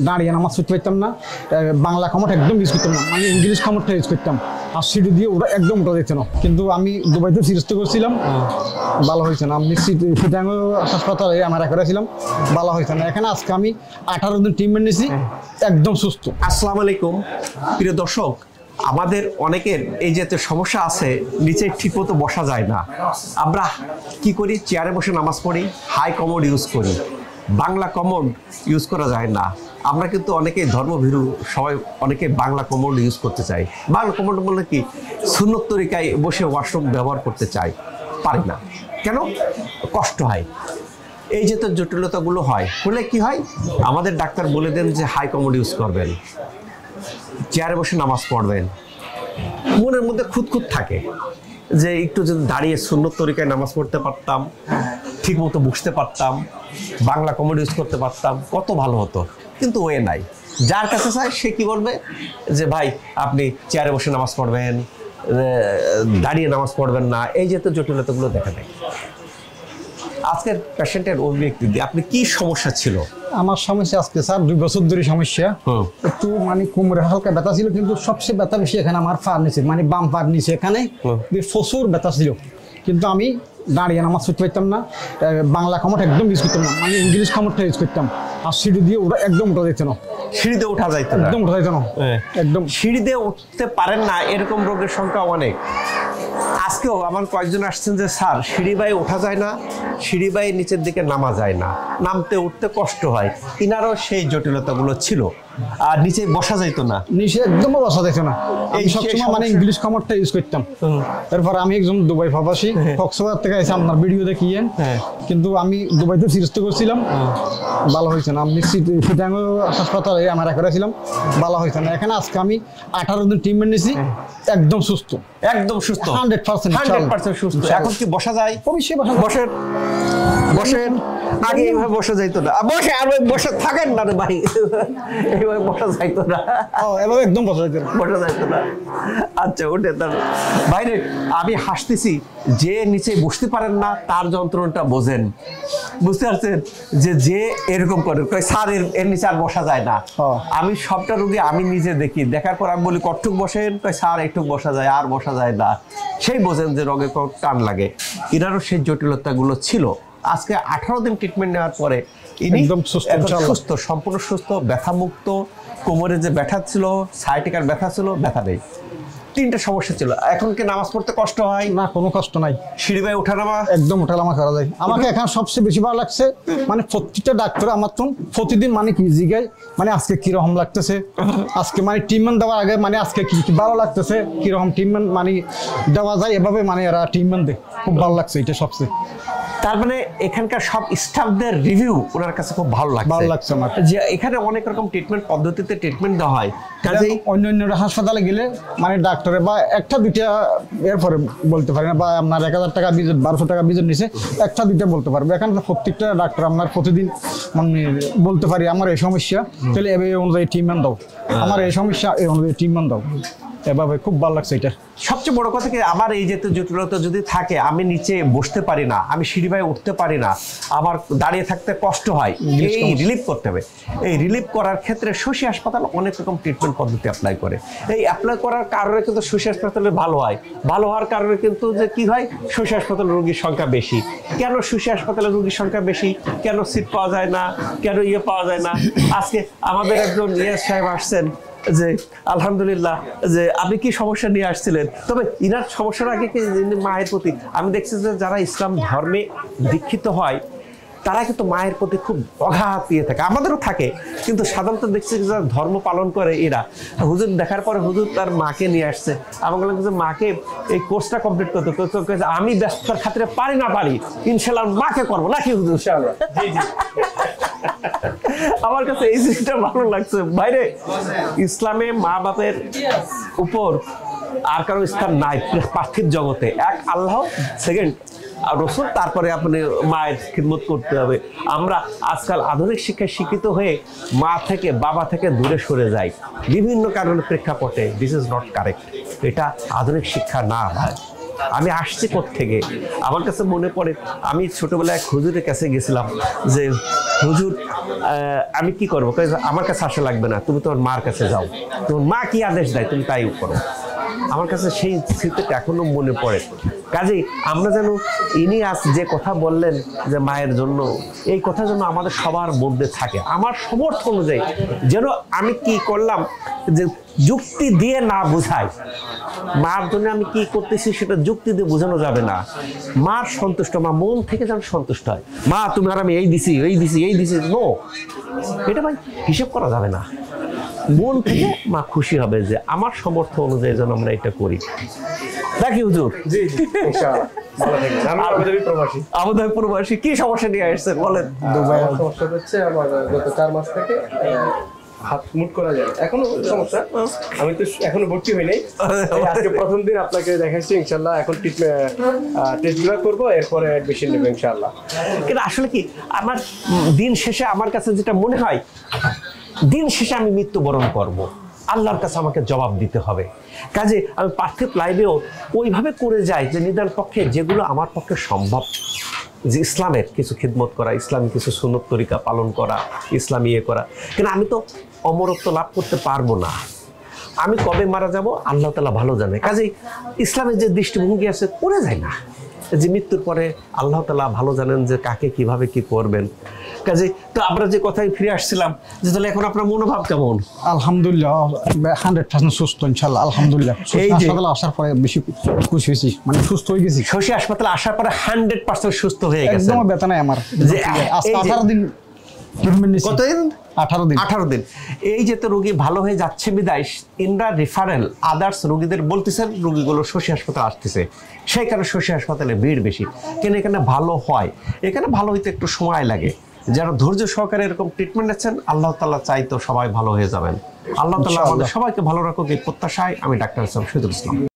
দাঁড়িয়ে নামাজ পড়তে পারতাম না, বাংলা কমট একদম ইউজ করতাম না, মানে ইংলিশ কমটটা ইউজ করতাম, আর সিঁড়ি দিয়ে ওরা একদম উঠা যেত না। কিন্তু আমি দুবাইতে চিকিৎসা করছিলাম, ভালো হয়েছে না। আমি সিটাং হাসপাতালে আমার করেছিলাম, ভালো হয়েছে না। এখানে আজকে আমি 18 দিন ট্রিটমেন্ট নিয়েছি, একদম সুস্থ। আসসালামু আলাইকুম প্রিয় দর্শক, আমাদের অনেকের এই যে সমস্যা আছে, নিচে ঠিকমতো বসা যায় না। আমরা কি করি? চেয়ারে বসে নামাজ পড়ি, হাই কমোড ইউজ করি, বাংলা কমোড ইউজ করা যায় না। আমরা কিন্তু অনেকেই ধর্মভীরু, সবাই অনেকে বাংলা কমোড ইউজ করতে চাই। বাংলা কমোড বললে কি সুন্নত তরিকায় বসে ওয়াশরুম ব্যবহার করতে চাই, পারি না। কেন? কষ্ট হয়। এই যে জটিলতাগুলো হয়, হলে কি হয়, আমাদের ডাক্তার বলে দেন যে হাই কমোড ইউজ করবেন, চেয়ারে বসে নামাজ পড়বেন। মনের মধ্যে খুঁতখুত থাকে যে একটু যদি দাঁড়িয়ে সুন্নত তরিকায় নামাজ পড়তে পারতাম, ঠিক মতো বসতে পারতাম, বাংলা কমোড ইউজ করতে পারতাম, কত ভালো হতো। কিন্তু ওয়ে নাই। যার কাছে চায় সে কি বলবে যে ভাই আপনি চেয়ারে বসে নামাজ পড়বেন, দাঁড়িয়ে নামাজ পড়বেন না। এই যে জটিলতাগুলো দেখা দেয়। আজকের পেশেন্টের অভিব্যক্তি দিয়ে আপনি কি সমস্যা ছিল? আমার সমস্যা আজকে স্যার 2 বছর ধরে সমস্যা। একটু মানে কোমরে হালকা ব্যথা ছিল, কিন্তু সবচেয়ে ব্যথা বেশি এখানে আমার পার নিচে, মানে বাম পার নিচে এখানে প্রচুর ব্যথা ছিল। কিন্তু আমি দাঁড়িয়ে নামাজ পড়তে পারতাম না, বাংলা কমট একদম ইউজ করতাম না, মানে ইংলিশ কমটটা ইউজ করতাম, আর সিঁড়ি দিয়ে ওরা একদম উঠা যেত না। সিঁড়িতে ওঠা যাইতো না, একদম উঠা যেত না, একদম। সিঁড়িতে উঠতে পারেন না এরকম রোগের সংখ্যা অনেক। আজকেও আমার কয়েকজন আসছেন যে স্যার সিঁড়ি বাই ওঠা যায় না, সিঁড়ি বাই নিচের দিকে নামা যায় না, নামতে উঠতে কষ্ট হয়। ইনারও সেই জটিলতাগুলো ছিল, আর নিচে বসা যাইতো না, নিচে একদম বসা যাইতো না। এই সবসময় মানে ইংলিশ কমটটা ইউজ করতাম। এরপর আমি একজন দুবাই প্রবাসী, কক্সবাজার থেকে এসে আপনার ভিডিও দেখিয়েন, কিন্তু আমি দুবাইতে চিকিৎসা করছিলাম, ভালো হয়েছে না। আমি সিটাং হাসপাতালে আমার করেছিলাম, ভালো হয়েছে না। এখানে আজকে আমি 18 দিন ট্রিটমেন্ট নিয়েছি, একদম সুস্থ, একদম সুস্থ, 100% সুস্থ। এখন কি বসা যায়? অবশ্যই বসেন, বসেন। আগে এইভাবে বসা যাইতো না, বসে আর বসে থাকেন না রে ভাই, এইভাবে বসা যাইতো না, এভাবে একদম বসা যাইতো না। আচ্ছা, ওঠে তার বাইরে। আমি হাসতেছি, যে নিচে বসতে পারেন না তার যন্ত্রণাটা বোঝেন, বুঝতে পারছেন? যে এরকম করে স্যার এর নিচে আর বসা যায় না। আমি সবটা রোগী আমি নিজে দেখি, দেখার পর আমি বলি কটটুক বসেন, স্যার একটু বসা যায়, আর বসা যায় না। সেই বোঝেন যে রোগে টান লাগে। এনারও সেই জটিলতাগুলো ছিল। আজকে 18 দিন ট্রিটমেন্ট নেওয়ার পরে ইনি সুস্থ, সম্পূর্ণ সুস্থ, ব্যথামুক্ত। কোমরে যে ব্যথা ছিল, সায়াটিকার ব্যথা ছিল, ব্যথা নেই। 3টা সমস্যা ছিল। এখন কি নামাজ পড়তে কষ্ট হয়? না, কোনো কষ্ট নাই। সিঁড়ি বাই ওঠা নামা একদম ওঠা নামা করা যায়। আমাকে এখানে সবচেয়ে বেশি ভালো লাগছে, মানে প্রত্যেকটা ডাক্তার আমার তো প্রতিদিন মানে কি জিজ্ঞাসা, মানে আজকে কিরকম লাগতেছে, আজকে মানে ট্রিটমেন্ট দেওয়ার আগে মানে আজকে কি ভালো লাগতেছে, কিরকম ট্রিটমেন্ট মানে দেওয়া যায়, এভাবে মানে এরা ট্রিটমেন্ট দেয়। খুব ভালো লাগছে, এটা সবচেয়ে। তার মানে এখানকার সব স্টাফদের রিভিউ ওনার কাছে খুব ভালো লাগছে আমার, যে এখানে অনেক রকম ট্রিটমেন্ট পদ্ধতিতে ট্রিটমেন্ট দেওয়া হয়। কাজেই অন্য হাসপাতালে গেলে মানে ডাক্তারে বা 1টা 2টা এরপরে বলতে পারে না, বা আপনার 1000 টাকা 1200 টাকা বিজন নিচে 1টা 2টা বলতে পারবে। এখানে প্রত্যেকটা ডাক্তার আপনার প্রতিদিন মানে বলতে পারি আমার এই সমস্যা, তাহলে এই অনুযায়ী ট্রিটমেন্ট দাও, আমার এই সমস্যা এই অনুযায়ী ট্রিটমেন্ট দাও, এভাবে খুব ভালো লাগছে। এটা সবচেয়ে বড় কথা কি, আমার এই যে জটিলতা যদি থাকে, আমি নিচে বসতে পারি না, আমি সিঁড়ি বাই উঠতে পারি না, আমার দাঁড়িয়ে থাকতে কষ্ট হয়, এই রিলিফ করতে হবে। এই রিলিফ করার ক্ষেত্রে শশী হাসপাতাল অনেক রকম ট্রিটমেন্ট পদ্ধতি অ্যাপ্লাই করে। এই অ্যাপ্লাই করার কারণে কিন্তু শশী হাসপাতালে ভালো হয়। ভালো হওয়ার কারণে কিন্তু যে কি হয়, শশী হাসপাতালে রোগীর সংখ্যা বেশি। কেন শশী হাসপাতালে রোগীর সংখ্যা বেশি? কেন সিট পাওয়া যায় না, কেন পাওয়া যায় না? আজকে আমাদের একজন সাহেব আসছেন, যে আলহামদুলিল্লাহ, যে আপনি কি সমস্যা নিয়ে আসছিলেন? তবে ইনার সমস্যার আগে কি মায়ের প্রতি আমি দেখছি যে যারা ইসলাম ধর্মে দীক্ষিত হয় তারা কিন্তু মায়ের প্রতি খুব অগাধ ইয়ে থাকে, আমাদেরও থাকে, কিন্তু সাধারণত দেখছি যারা ধর্ম পালন করে এরা। হুজুর দেখার পরে হুজুর তার মাকে নিয়ে আসছে, আমি বললাম যে মাকে এই কোর্সটা কমপ্লিট করতে, আমি ব্যস্ততার খাতিরে পারি না, পারি ইনশাল্লাহ মাকে করবো, নাকি হুজুর? আমার কাছে এই জিনিসটা ভালো লাগছে। বাইরে ইসলামে মা বাপের উপর আর কারো স্থান নাই পার্থিব জগতে। এক আল্লাহ, সেকেন্ড রসুল, তারপরে আপনি মায়ের খিদমত করতে হবে। আমরা আজকাল আধুনিক শিক্ষায় শিক্ষিত হয়ে মা থেকে বাবা থেকে দূরে সরে যাই বিভিন্ন কারণের প্রেক্ষাপটে। This is not correct. এটা আধুনিক শিক্ষা না ভাই। আমি আসছি থেকে আমার কাছে মনে পড়ে আমি ছোটবেলায় এক হুজুরের কাছে গেছিলাম যে হুজুর আমি কি করবো, আমার কাছে আসা লাগবে না, তুমি তোমার মার কাছে যাও, তোমার মা কি আদেশ দেয় তুমি তাই করো। আমার কাছে সেই স্মৃতিটা এখনো মনে পড়ে। কাজেই আমরা যেন ইনি আজ যে কথা বললেন যে মায়ের জন্য, এই কথা যেন আমাদের সবার মধ্যে থাকে। আমার সমর্থ অনুযায়ী যেন আমি কি করলাম যে যুক্তি দিয়ে না বোঝাই, মার জন্য আমি কি করতেছি সেটা যুক্তি দিয়ে বোঝানো যাবে না। মার সন্তুষ্ট, মা মন থেকে যেন সন্তুষ্ট হয়, মা তুমি আর আমি এই দিছি এই দিছি এই দিছি, নো, এটা ভাই হিসেব করা যাবে না। মন থেকে মা খুশি হবে যে আমার সমর্থ অনুযায়ী যেন আমরা এটা করি। নাকি হুজুর? জি জি ইনশাআল্লাহ ভালো থাকবেন। আমি আবুধাবি প্রবাসী। আবুধাবি প্রবাসী, কি সমস্যা নিয়ে আসছেন বলেন? দুবাই সমস্যা হচ্ছে আমার গত 4 মাস থেকে হাত মুট করা যায়, এখনো সমস্যা। আমি তো এখনো ভর্তি হই নাই, আজকে প্রথম দিন আপনাকে দেখাচ্ছি। ইনশাআল্লাহ এখন টেস্টগুলো করবো, এরপরে অ্যাডমিশন নেবো ইনশাআল্লাহ। কিন্তু আসলে কি আমার দিন শেষে আমার কাছে যেটা মনে হয়, দিন শেষে আমি মৃত্যুবরণ করব, আল্লাহর কাছে আমাকে জবাব দিতে হবে। কাজে আমি পার্থিব লাইফেও ওইভাবে করে যাই যে নিদান পক্ষে যেগুলো আমার পক্ষে সম্ভব, যে ইসলামের কিছু খিদমত করা, ইসলামী কিছু সুন্নত তরিকা পালন করা, ইসলামী ইয়ে করা। কিন্তু আমি তো অমরত্ব লাভ করতে পারবো না, আমি কবে মারা যাব আল্লাহ তাআলা ভালো জানে। কাজেই ইসলামের যে দৃষ্টিভঙ্গি আছে করে যায় না, যে মৃত্যুর পরে আল্লাহ তাআলা ভালো জানেন যে কাকে কিভাবে কি করবেন। কাজে তো আমরা যে কথায় ফিরে আসছিলাম যে তাহলে এখন আপনার মনোভাব কেমন? আলহামদুলিল্লাহ 100% সুস্থ ইনশাআল্লাহ, আলহামদুলিল্লাহ। এই যে হাসপাতালে আসার পরে বেশি খুশি হয়েছি, মানে সুস্থ হয়ে গেছি। শশী হাসপাতালে আসার পরে 100% সুস্থ হয়ে গেছে, একদম ব্যথা নাই আমার। যে আজকে এই যে 18 দিন ট্রিটমেন্ট নিছি। কতদিন? 18 দিন। 18 দিন। এই যে তো রোগী ভালো হয়ে যাচ্ছে বিদায় ইনরা রেফারেল আদার্স রোগীদের বলতেছেন রোগীগুলো শশী হাসপাতালে আসতেছে, সেই কারণে শশী হাসপাতালে ভিড় বেশি। কেন এখানে ভালো হয়, এখানে ভালো হইতে একটু সময় লাগে। যারা ধৈর্য সহকারে এরকম ট্রিটমেন্ট নিচ্ছেন আল্লাহ তাআলা চাইতো সবাই ভালো হয়ে যাবেন। আল্লাহ তাআলা আমাদের সবাইকে ভালো রাখুক এই প্রত্যাশায় আমি ডাক্তার শহীদুল ইসলাম।